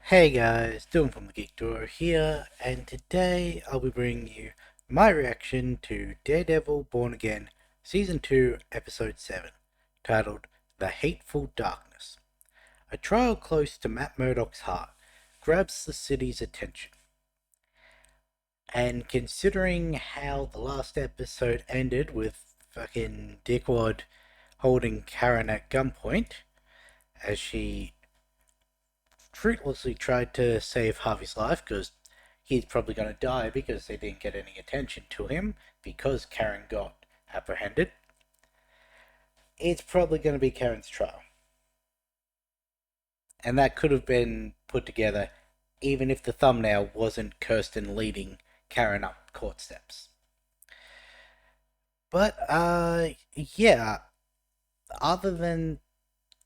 Hey guys, Dylan from the Geek Duo here, and today I'll be bringing you my reaction to Daredevil Born Again Season 2, Episode 7, titled The Hateful Darkness. A trial close to Matt Murdock's heart grabs the city's attention. And considering how the last episode ended with fucking Dickwad holding Karen at gunpoint as she fruitlessly tried to save Harvey's life because he's probably going to die because they didn't get any attention to him because Karen got apprehended. It's probably going to be Karen's trial. And that could have been put together even if the thumbnail wasn't Kirsten leading Karen up court steps. But, yeah, other than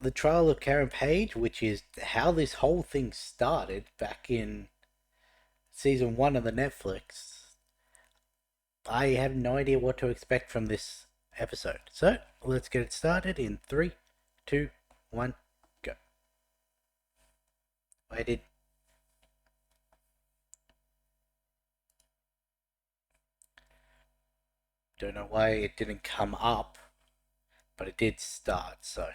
the trial of Karen Page, which is how this whole thing started back in season 1 of the Netflix, I have no idea what to expect from this episode. So let's get it started in 3, 2, 1, go. I did. Don't know why it didn't come up, but it did start, so.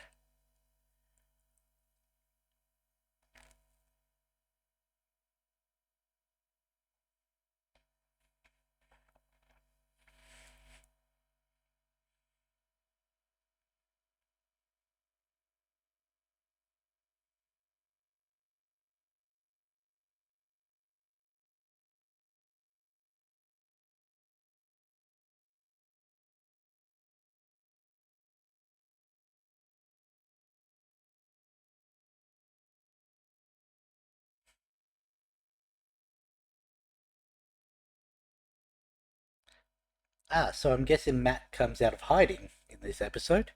So I'm guessing Matt comes out of hiding in this episode.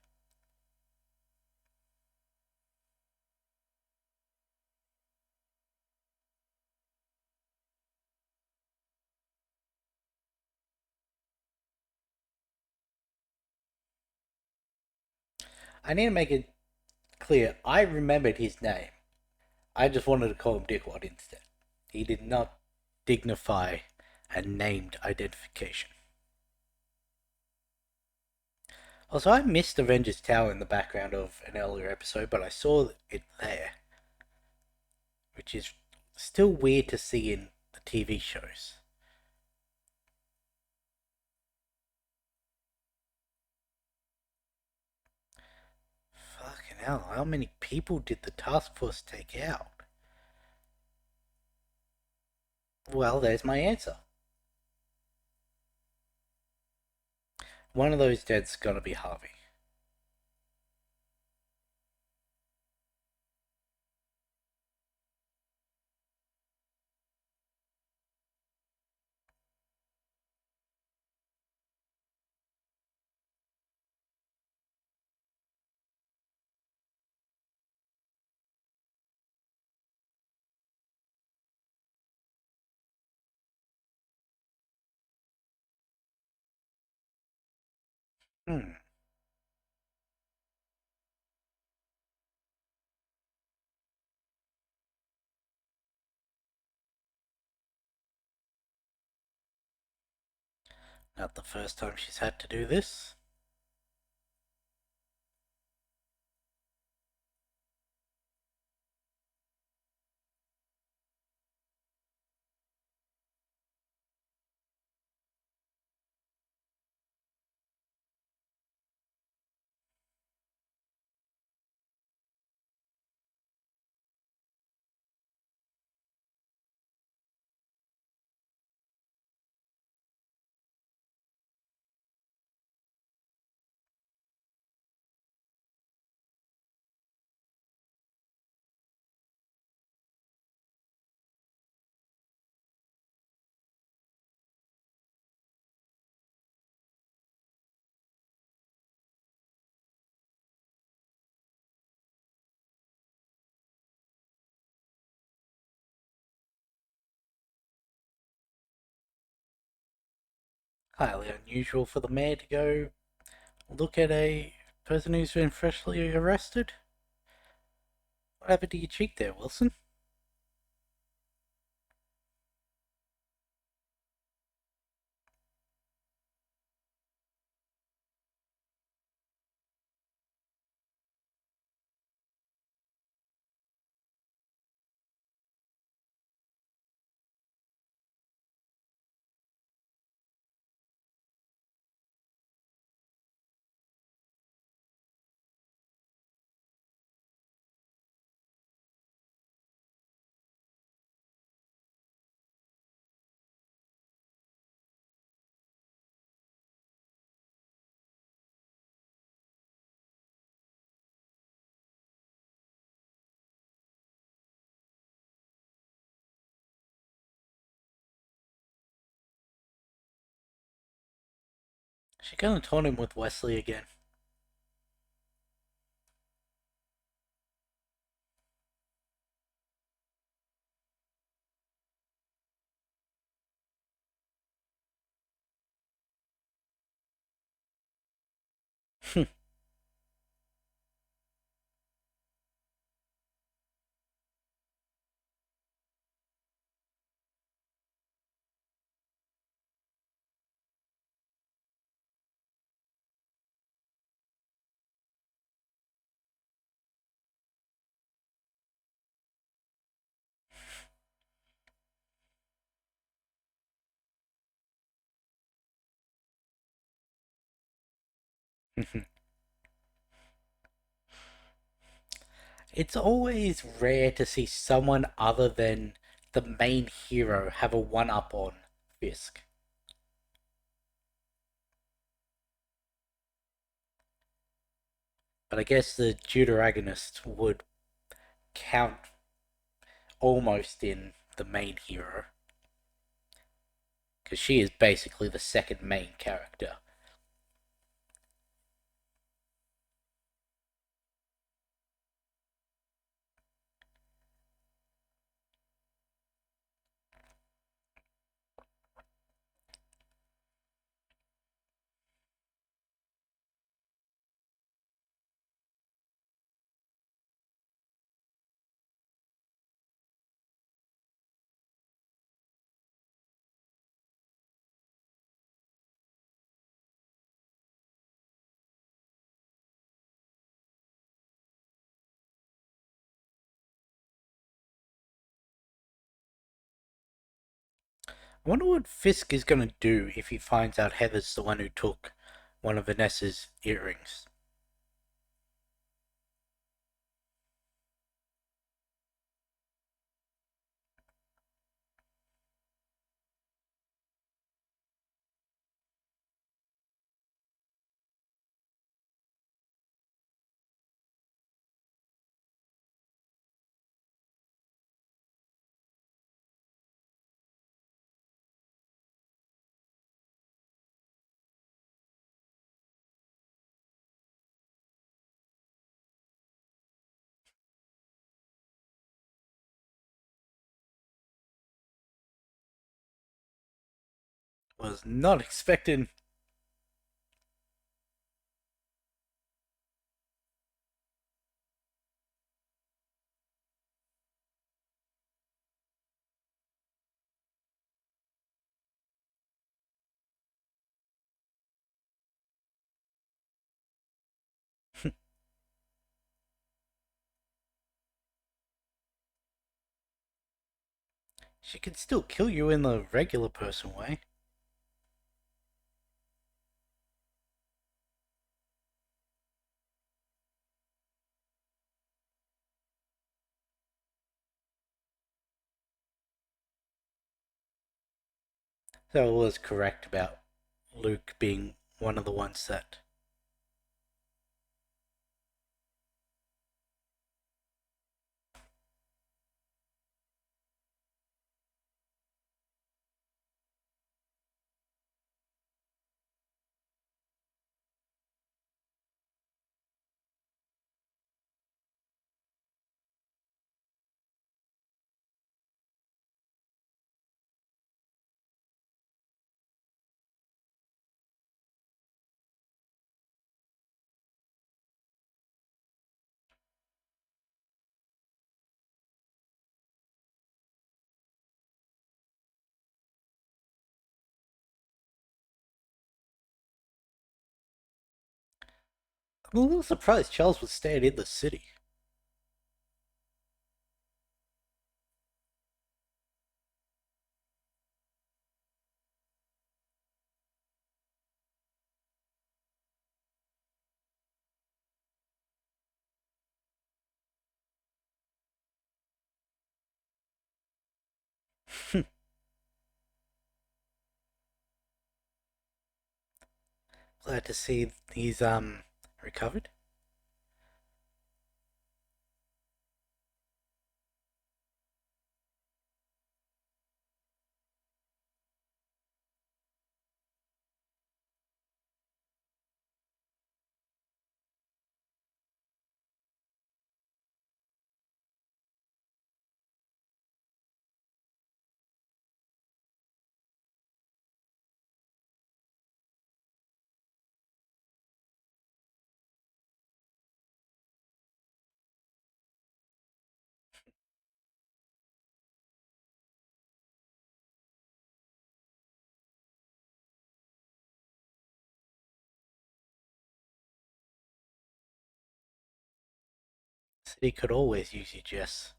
I need to make it clear, I remembered his name. I just wanted to call him Dickwad instead. He did not dignify a named identification. Also, I missed Avengers Tower in the background of an earlier episode, but I saw it there, which is still weird to see in the TV shows. Fucking hell, how many people did the task force take out? Well, there's my answer. One of those dead's gotta be Harvey. Hmm. Not the first time she's had to do this. Highly unusual for the mayor to go look at a person who's been freshly arrested. What happened to your cheek there, Wilson? She gonna taunt him with Wesley again. It's always rare to see someone other than the main hero have a one up on Fisk. But I guess the deuteragonist would count almost in the main hero. Because she is basically the second main character. I wonder what Fisk is going to do if he finds out Heather's the one who took one of Vanessa's earrings. Was not expecting. She can still kill you in the regular person way. So I was correct about Luke being one of the ones that. I'm a little surprised Charles was staying in the city. Glad to see he's recovered. City could always use you, Jess.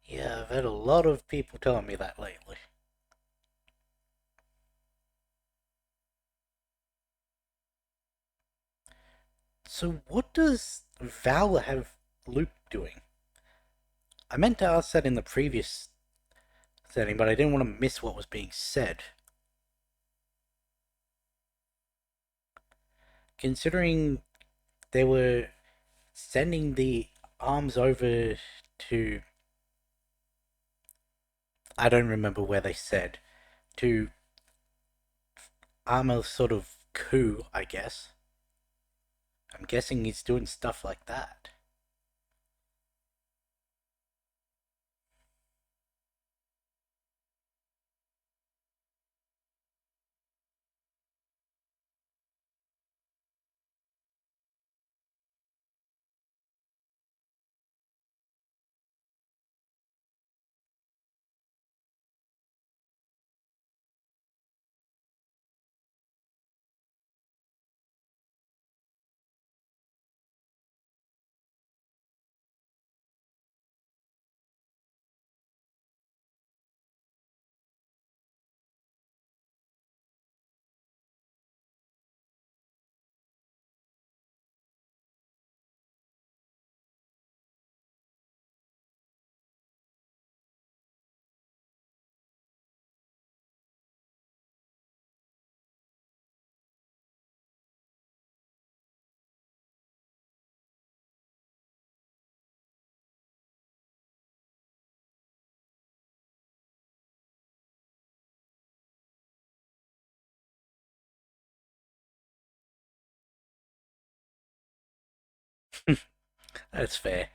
Yeah, I've had a lot of people telling me that lately. So, what does Val have Luke doing? I meant to ask that in the previous setting, but I didn't want to miss what was being said. Considering they were sending the arms over to, I don't remember where they said, to arm a sort of coup, I guess. I'm guessing he's doing stuff like that. That's fair.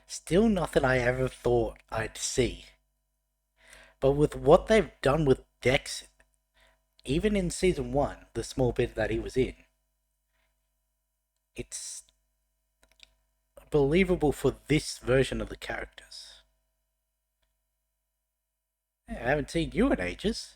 Still nothing I ever thought I'd see. But with what they've done with Dex, even in season one, the small bit that he was in, it's believable for this version of the characters. I haven't seen you in ages.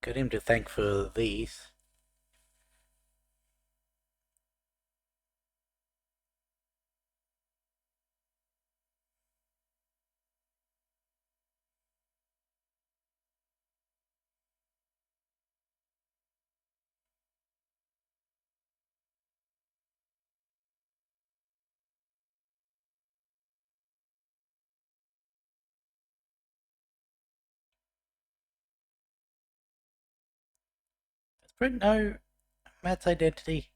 Got him to thank for these. Does Brent know Matt's identity?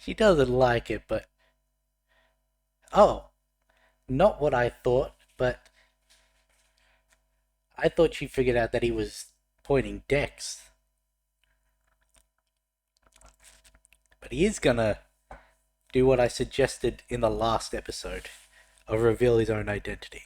She doesn't like it, but oh, not what I thought, but I thought she figured out that he was pointing Dex. But he is gonna do what I suggested in the last episode of reveal his own identity.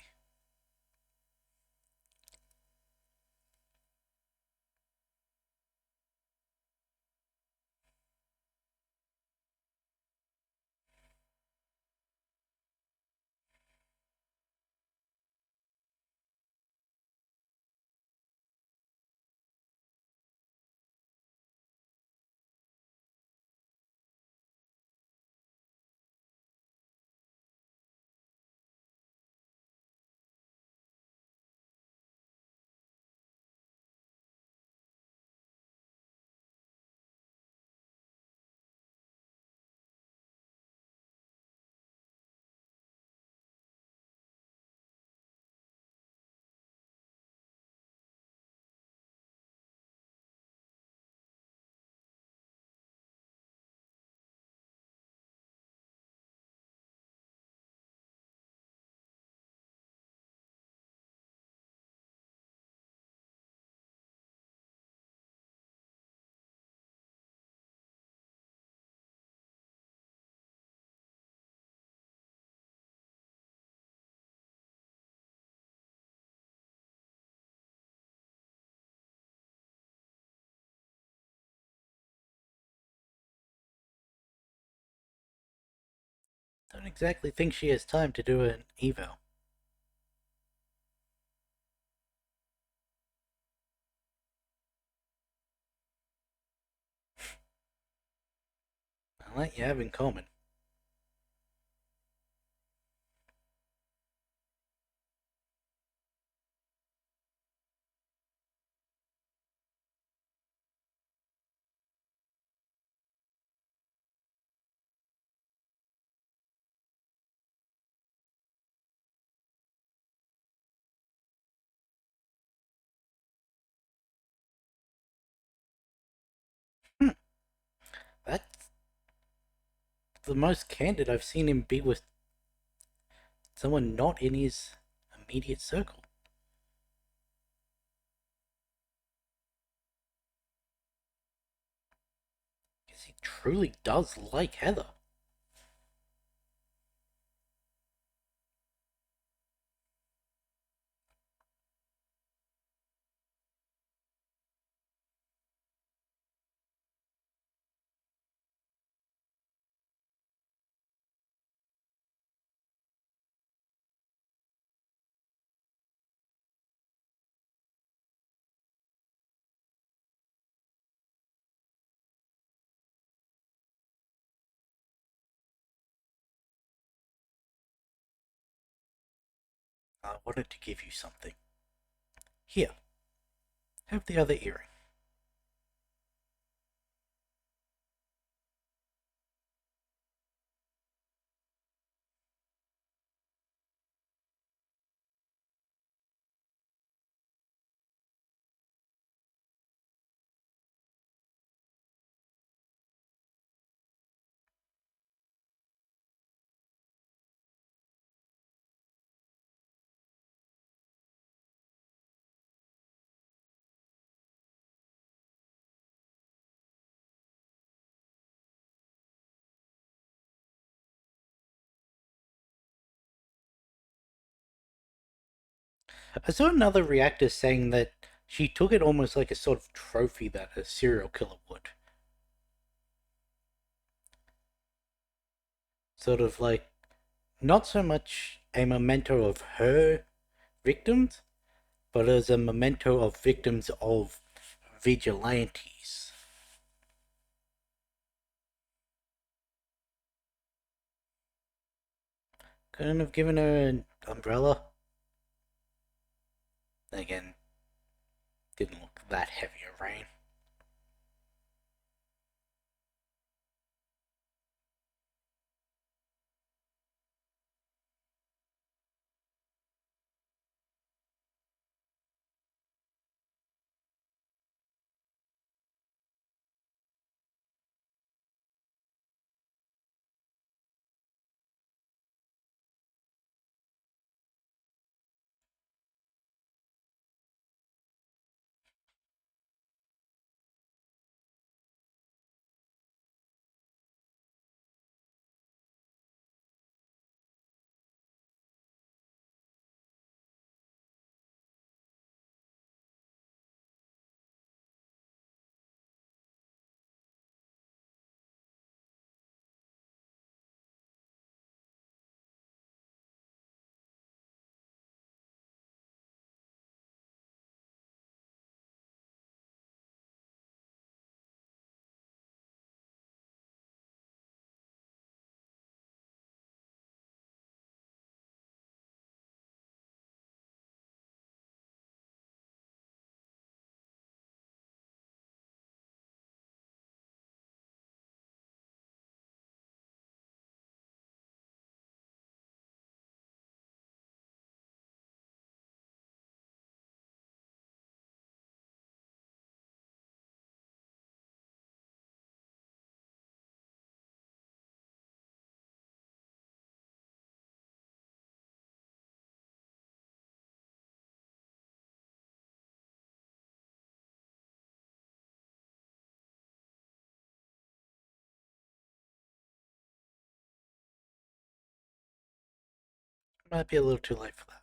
Don't exactly think she has time to do an eval. I like you have in common. Hmm, that's the most candid I've seen him be with someone not in his immediate circle. Because he truly does like Heather. I wanted to give you something. Here, have the other earring. I saw another reactor saying that she took it almost like a sort of trophy that a serial killer would. Sort of like, not so much a memento of her victims, but as a memento of victims of vigilantes. Couldn't have given her an umbrella. Again, didn't look that heavy a rain. Might be a little too late for that.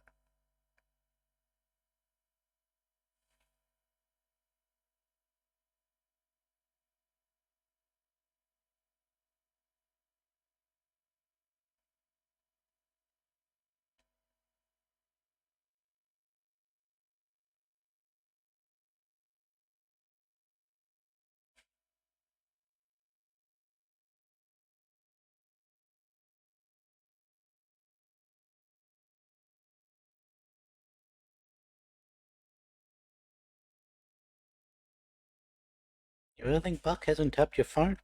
You really think Buck hasn't tapped your phone?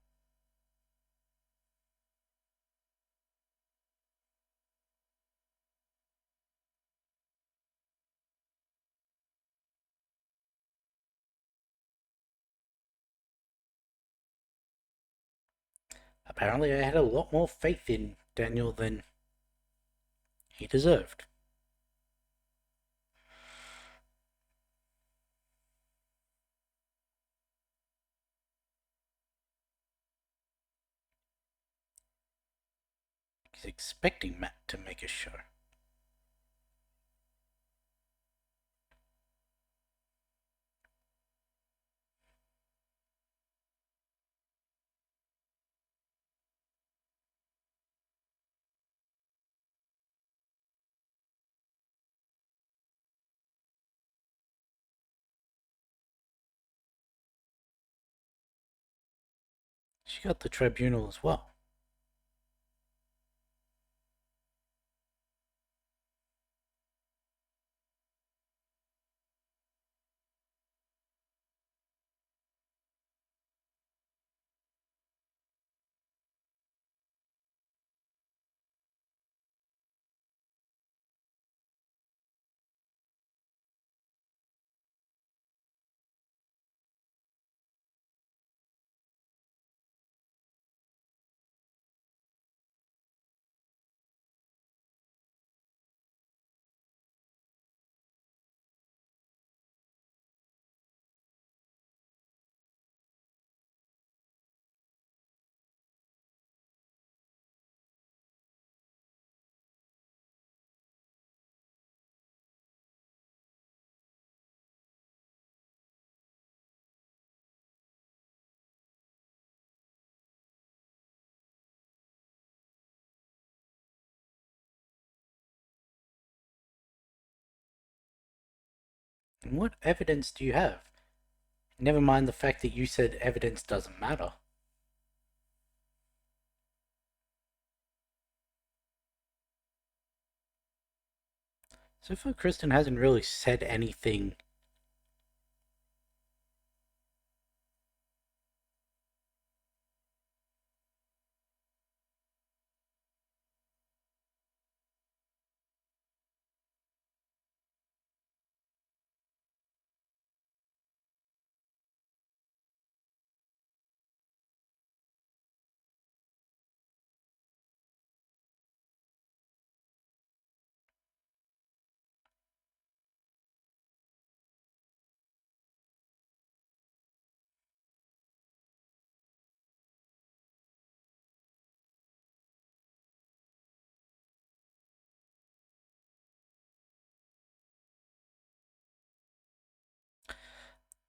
Apparently, I had a lot more faith in Daniel than he deserved. He's expecting Matt to make a show. She got the tribunal as well. And what evidence do you have? Never mind the fact that you said evidence doesn't matter. So far, Kristen hasn't really said anything.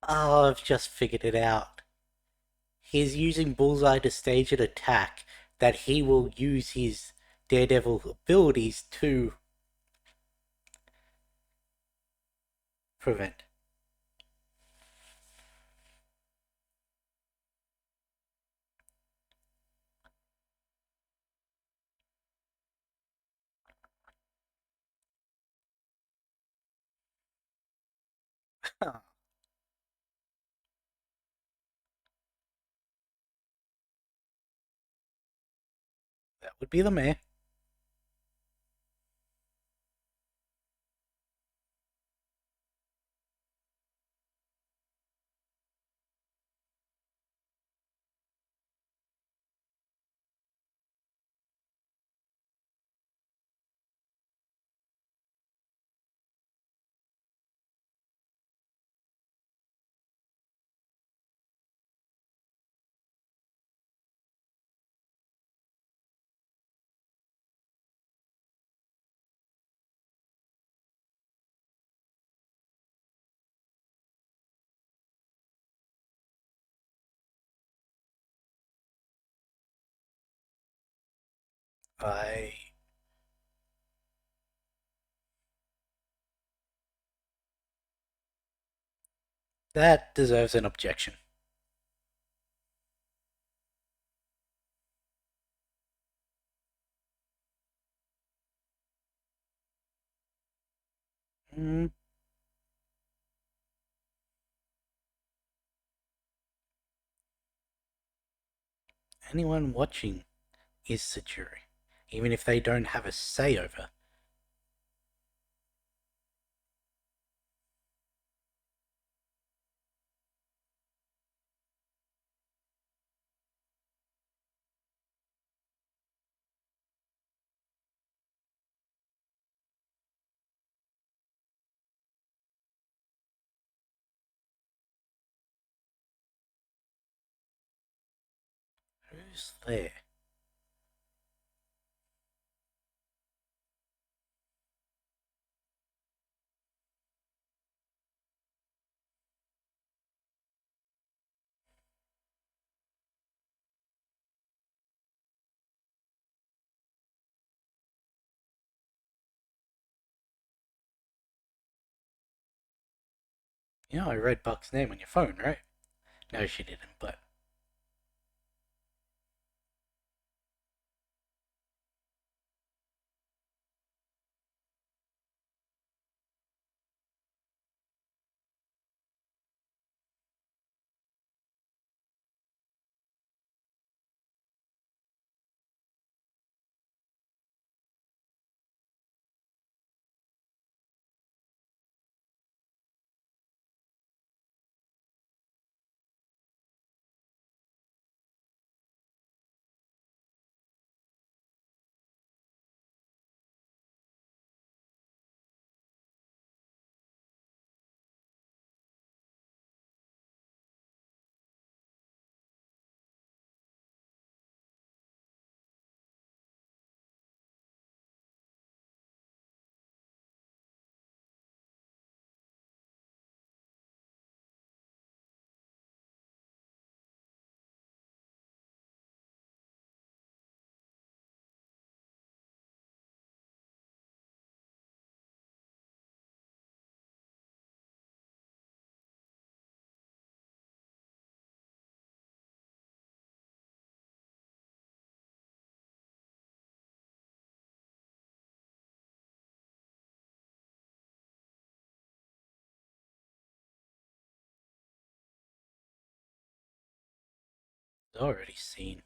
Oh, I've just figured it out. He's using Bullseye to stage an attack that he will use his Daredevil abilities to prevent. That would be the mayor. I that deserves an objection. Mm, anyone watching is the jury, even if they don't have a say over. Who's there? You know, I read Buck's name on your phone, right? No, she didn't, but already seen.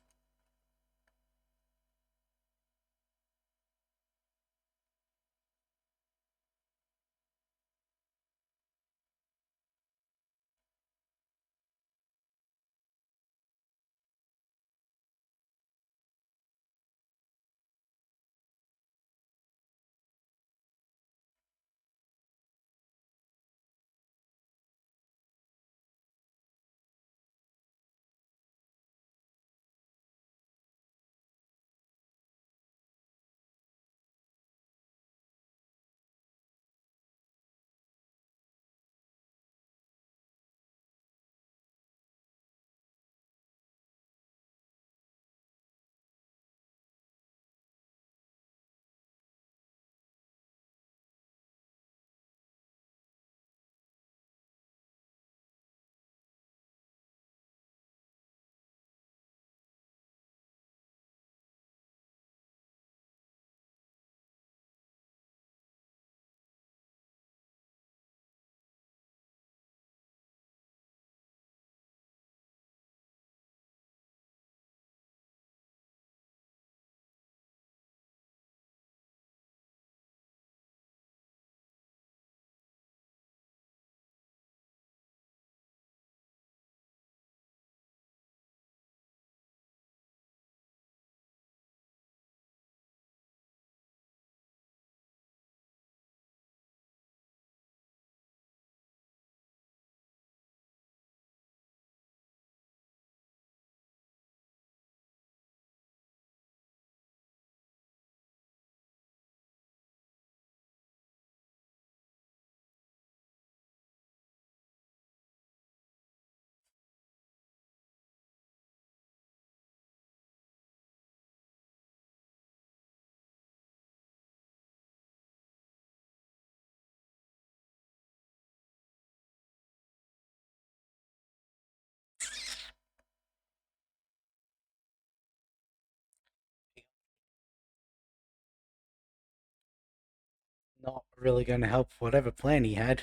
not really going to help whatever plan he had.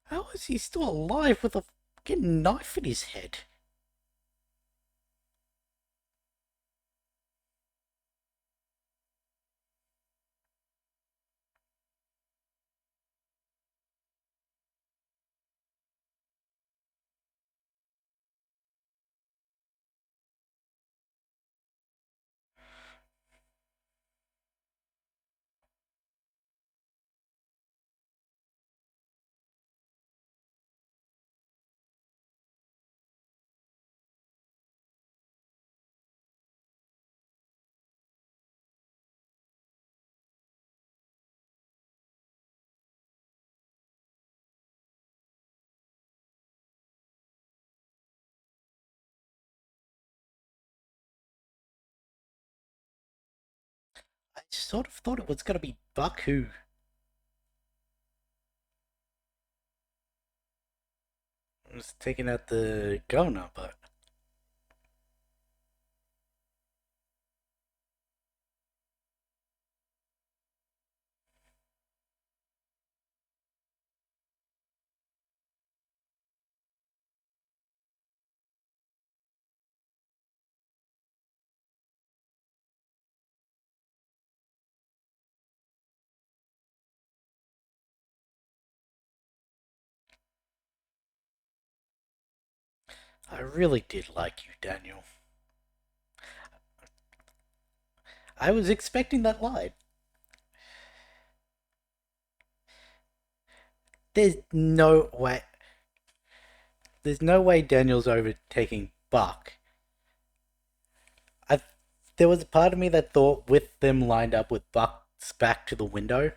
How is he still alive with a fucking knife in his head? I sort of thought it was going to be Buck who was taking out the governor, but I really did like you, Daniel. I was expecting that line. There's no way. There's no way Daniel's overtaking Buck. I, there was a part of me that thought with them lined up with Buck's back to the window,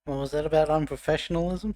What was that about unprofessionalism?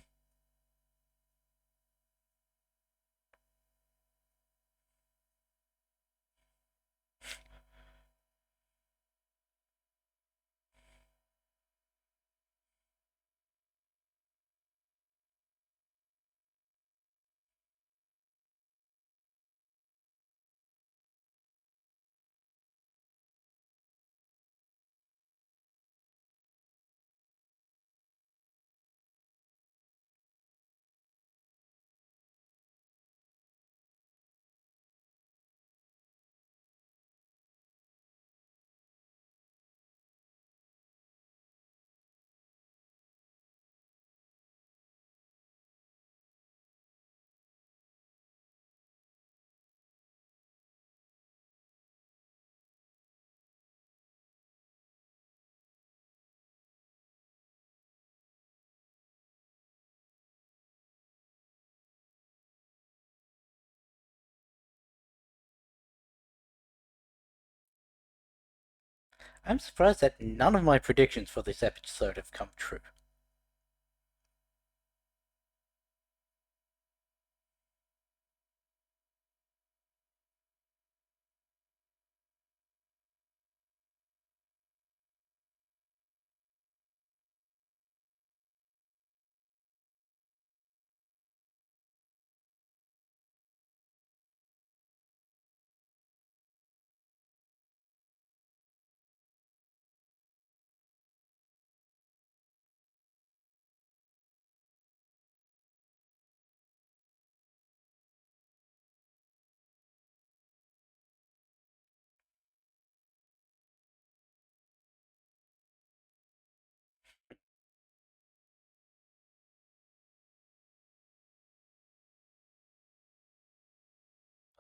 I'm surprised that none of my predictions for this episode have come true.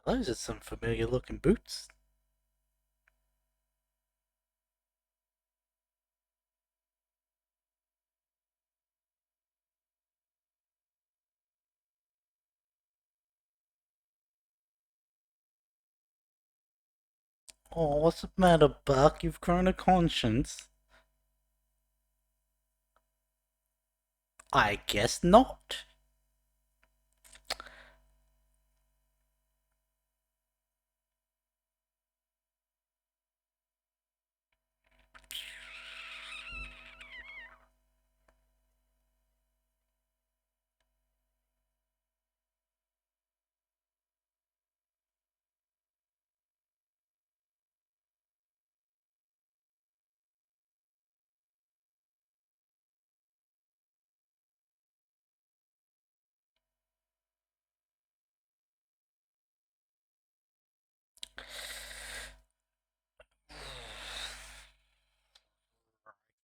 Those are some familiar looking boots. Oh, what's the matter, Buck? You've grown a conscience. I guess not.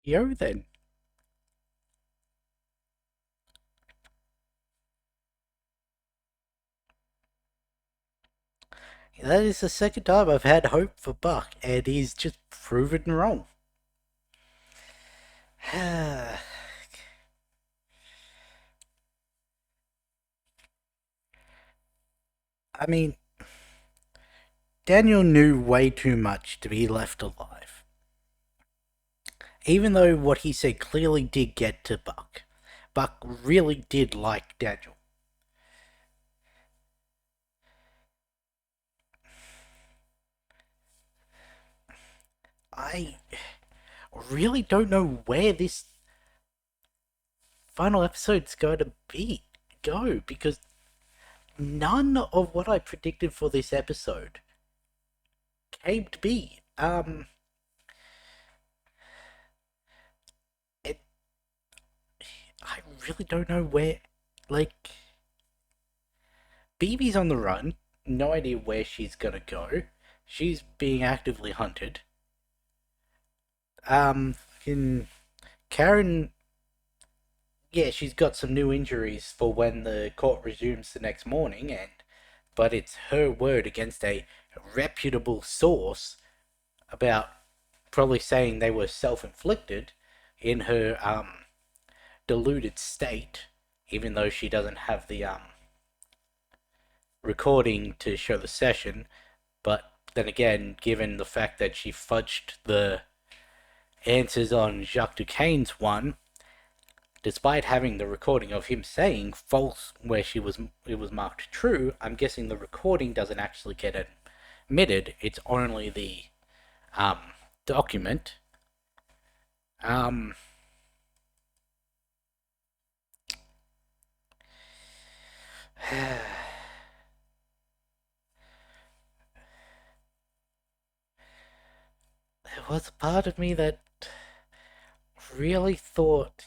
Yo then. That is the second time I've had hope for Buck, and he's just proven wrong. I mean, Daniel knew way too much to be left alive. Even though what he said clearly did get to Buck. Buck really did like Daniel. I really don't know where this final episode's going to go because none of what I predicted for this episode came to be. It, I really don't know where. Like, BB's on the run. No idea where she's gonna go. She's being actively hunted. In Karen, yeah, she's got some new injuries for when the court resumes the next morning, but it's her word against a reputable source about probably saying they were self-inflicted in her deluded state, even though she doesn't have the recording to show the session. But then again, given the fact that she fudged the answers on Jacques Duquesne's one, despite having the recording of him saying false where it was marked true, I'm guessing the recording doesn't actually get admitted. It's only the um, document. Um, there was a part of me that really thought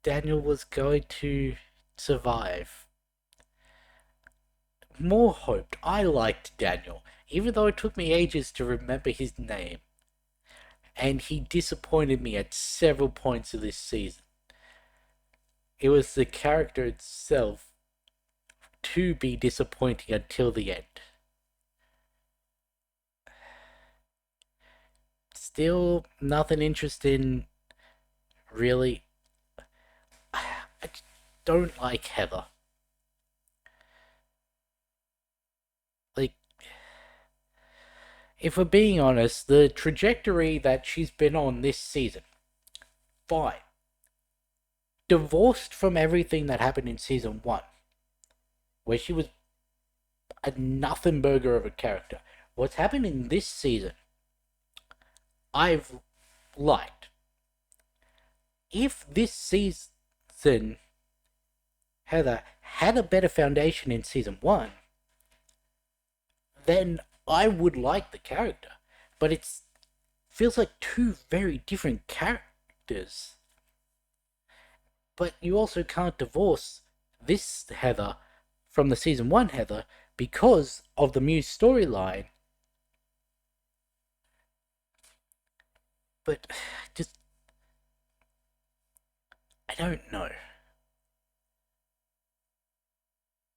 Daniel was going to survive. More hoped. I liked Daniel, even though it took me ages to remember his name. And he disappointed me at several points of this season. It was the character itself to be disappointing until the end. Still, nothing interesting, really. I don't like Heather. Like, if we're being honest, the trajectory that she's been on this season, fine. Divorced from everything that happened in season 1, where she was a nothing burger of a character. What's happened in this season, I've liked. If this season Heather had a better foundation in season 1, then I would like the character. But it feels like two very different characters. But you also can't divorce this Heather from the season 1 Heather because of the Muse storyline. But just, I don't know.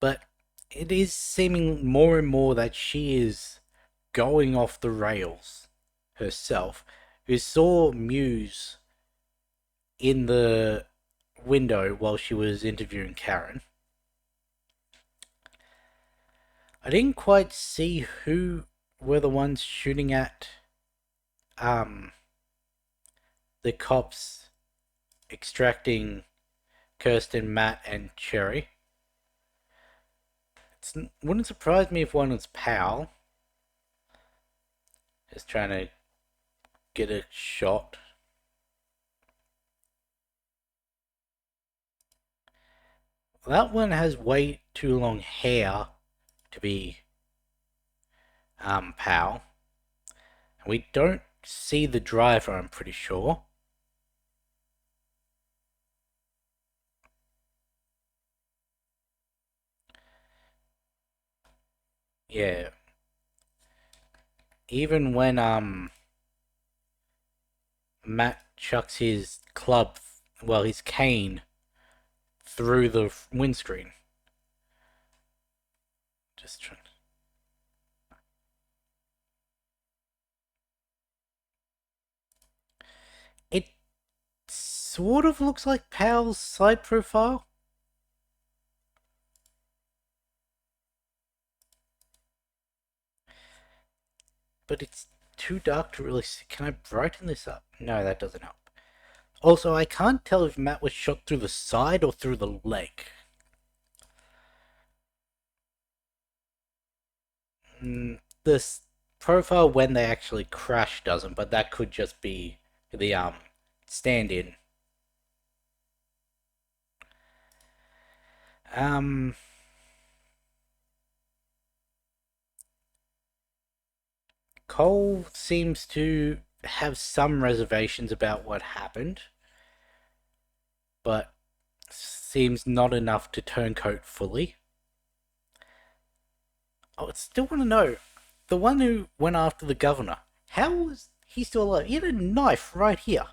But it is seeming more and more that she is going off the rails herself. We saw Muse in the window while she was interviewing Karen. I didn't quite see who were the ones shooting at the cops extracting Kirsten, Matt, and Cherry. It wouldn't surprise me if one was Pal. Just trying to get a shot. That one has way too long hair to be Pal. We don't see the driver, I'm pretty sure. Yeah. Even when Matt chucks his club, well, his cane, through the windscreen. Just trying. It sort of looks like Pal's side profile. But it's too dark to really see. Can I brighten this up? No, that doesn't help. Also, I can't tell if Matt was shot through the side or through the leg. This profile when they actually crash doesn't, but that could just be the stand-in. Cole seems to have some reservations about what happened, but seems not enough to turncoat fully. I would still want to know, the one who went after the governor, how was he still alive? He had a knife right here.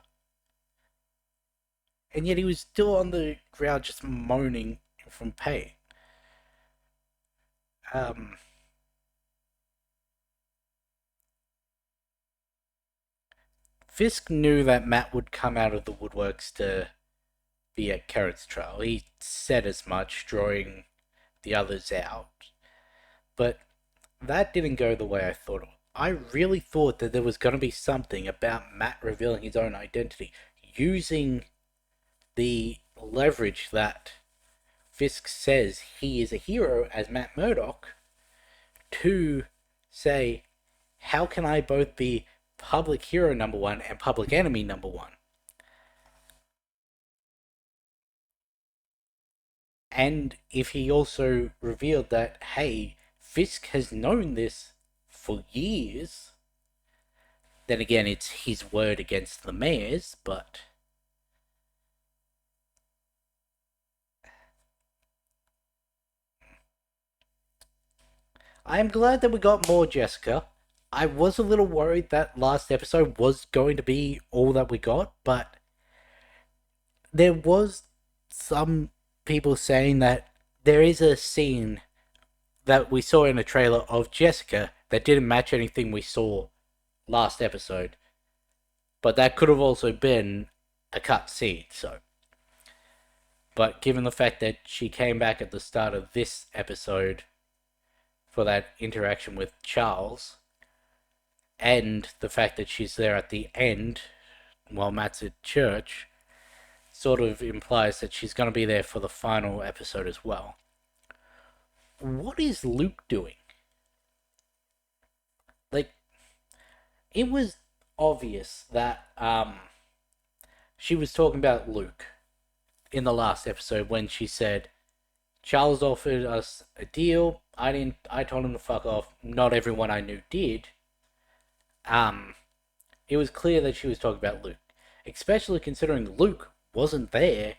And yet he was still on the ground just moaning from pain. Fisk knew that Matt would come out of the woodworks to be at Carrot's trial. He said as much, drawing the others out. But that didn't go the way I thought it would. I really thought that there was going to be something about Matt revealing his own identity. using the leverage that Fisk says he is a hero as Matt Murdock to say, how can I both be public hero number one and public enemy number one? And if he also revealed that, hey, Fisk has known this for years, then again, it's his word against the mayor's, but I am glad that we got more Jessica. I was a little worried that last episode was going to be all that we got, but there was some people saying that there is a scene that we saw in a trailer of Jessica that didn't match anything we saw last episode. But that could have also been a cut scene, so. But given the fact that she came back at the start of this episode for that interaction with Charles, and the fact that she's there at the end while Matt's at church, sort of implies that she's going to be there for the final episode as well. What is Luke doing? Like, it was obvious that she was talking about Luke in the last episode when she said, Charles offered us a deal. I told him to fuck off. Not everyone I knew did. It was clear that she was talking about Luke, especially considering Luke wasn't there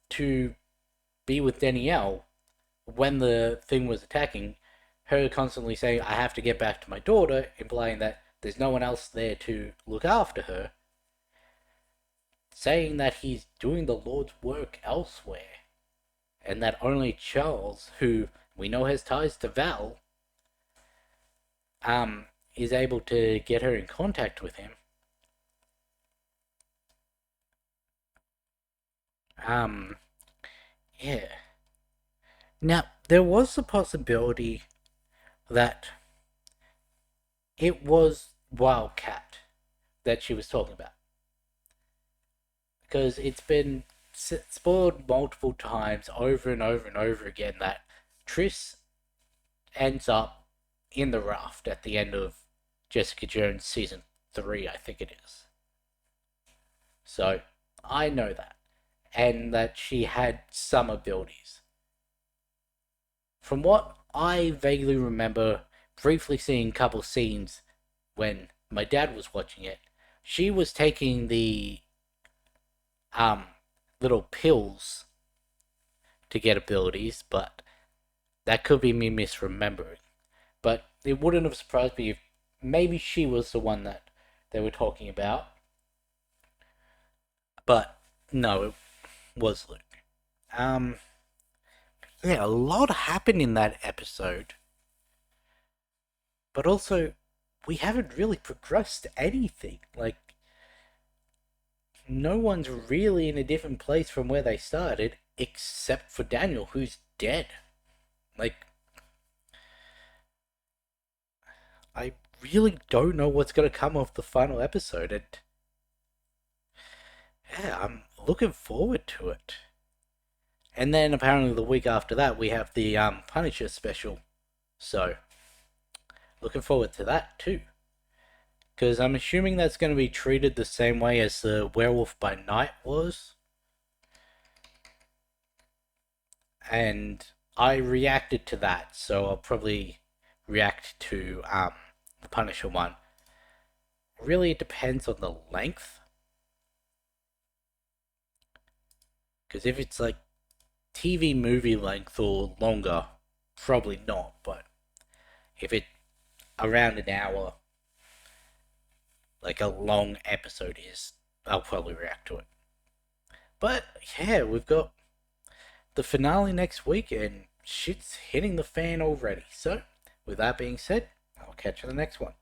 to be with Danielle when the thing was attacking. Her constantly saying, I have to get back to my daughter, implying that there's no one else there to look after her. Saying that he's doing the Lord's work elsewhere. And that only Charles, who we know has ties to Val, is able to get her in contact with him. Yeah. Now, there was a possibility that it was Wildcat that she was talking about. Because it's been spoiled multiple times over and over and over again that Triss ends up in the raft at the end of Jessica Jones season 3, I think it is. So, I know that. And that she had some abilities. From what I vaguely remember briefly seeing a couple scenes when my dad was watching it, she was taking the little pills to get abilities, but that could be me misremembering. But it wouldn't have surprised me if maybe she was the one that they were talking about. But no, it was Luke. Yeah, a lot happened in that episode. But also, we haven't really progressed anything. Like, no one's really in a different place from where they started, except for Daniel, who's dead. Like, I really don't know what's going to come of the final episode, and yeah, I'm looking forward to it. And then apparently the week after that, we have the Punisher special. So, looking forward to that too. Because I'm assuming that's going to be treated the same way as the Werewolf by Night was. And I reacted to that, so I'll probably react to the Punisher one. Really, it depends on the length. Because if it's like TV movie length or longer, probably not. But if it's around an hour, like a long episode is, I'll probably react to it. But yeah, we've got the finale next week and shit's hitting the fan already. So, with that being said, I'll catch you in the next one.